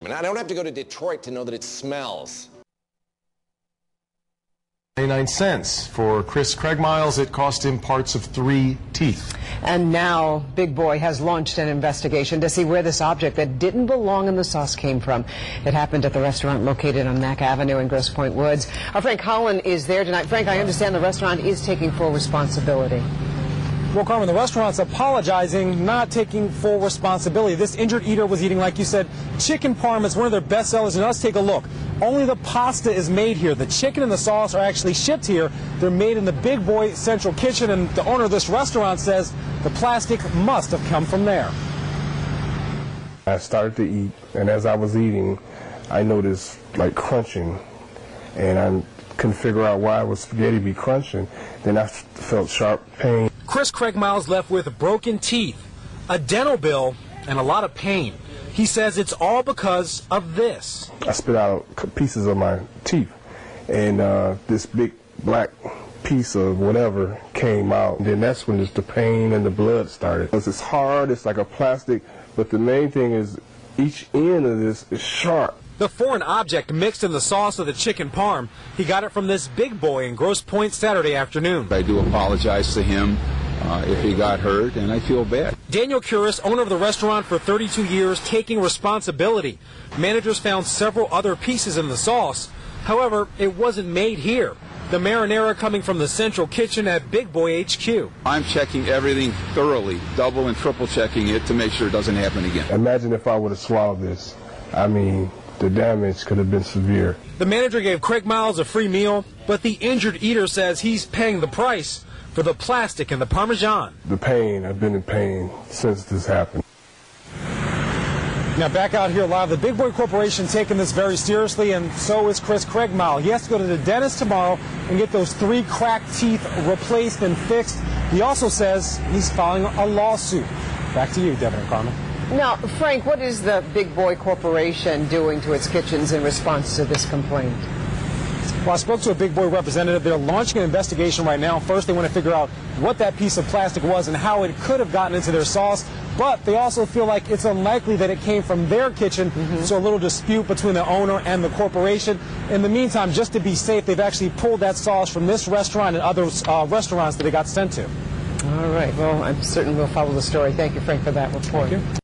And I don't have to go to Detroit to know that it smells. 99 cents. For Chris Craigmiles, it cost him parts of 3 teeth. And now Big Boy has launched an investigation to see where this object that didn't belong in the sauce came from. It happened at the restaurant located on Mack Avenue in Grosse Pointe Woods. Our Frank Holland is there tonight. Frank, I understand the restaurant is taking full responsibility. Well, Carmen, the restaurant's apologizing, not taking full responsibility. This injured eater was eating, like you said, chicken parm. It's one of their best sellers. And let's take a look. Only the pasta is made here. The chicken and the sauce are actually shipped here. They're made in the Big Boy Central Kitchen, and the owner of this restaurant says the plastic must have come from there. I started to eat, and as I was eating, I noticed like crunching, and I couldn't figure out why was spaghetti be crunching. Then I felt sharp pain. Chris Craigmiles left with broken teeth, a dental bill, and a lot of pain. He says it's all because of this. I spit out pieces of my teeth, and this big black piece of whatever came out. And then that's when just the pain and the blood started. It's hard, it's like a plastic, but the main thing is each end of this is sharp. The foreign object mixed in the sauce of the chicken parm. He got it from this Big Boy in Grosse Pointe Saturday afternoon. I do apologize to him if he got hurt, and I feel bad. Daniel Curis, owner of the restaurant for 32 years, taking responsibility. Managers found several other pieces in the sauce. However, it wasn't made here. The marinara coming from the central kitchen at Big Boy HQ. I'm checking everything thoroughly, double and triple checking it to make sure it doesn't happen again. Imagine if I would have swallowed this. I mean, the damage could have been severe. The manager gave Craigmiles a free meal, but the injured eater says he's paying the price for the plastic and the Parmesan. The pain, I've been in pain since this happened. Now back out here live, the Big Boy Corporation taking this very seriously, and so is Chris Craigmile. He has to go to the dentist tomorrow and get those 3 cracked teeth replaced and fixed. He also says he's filing a lawsuit. Back to you, Devin and Carmen. Now, Frank, what is the Big Boy Corporation doing to its kitchens in response to this complaint? Well, I spoke to a Big Boy representative. They're launching an investigation right now. First, they want to figure out what that piece of plastic was and how it could have gotten into their sauce. But they also feel like it's unlikely that it came from their kitchen, so a little dispute between the owner and the corporation. In the meantime, just to be safe, they've actually pulled that sauce from this restaurant and other restaurants that it got sent to. All right. Well, I certainly will follow the story. Thank you, Frank, for that report. Thank you.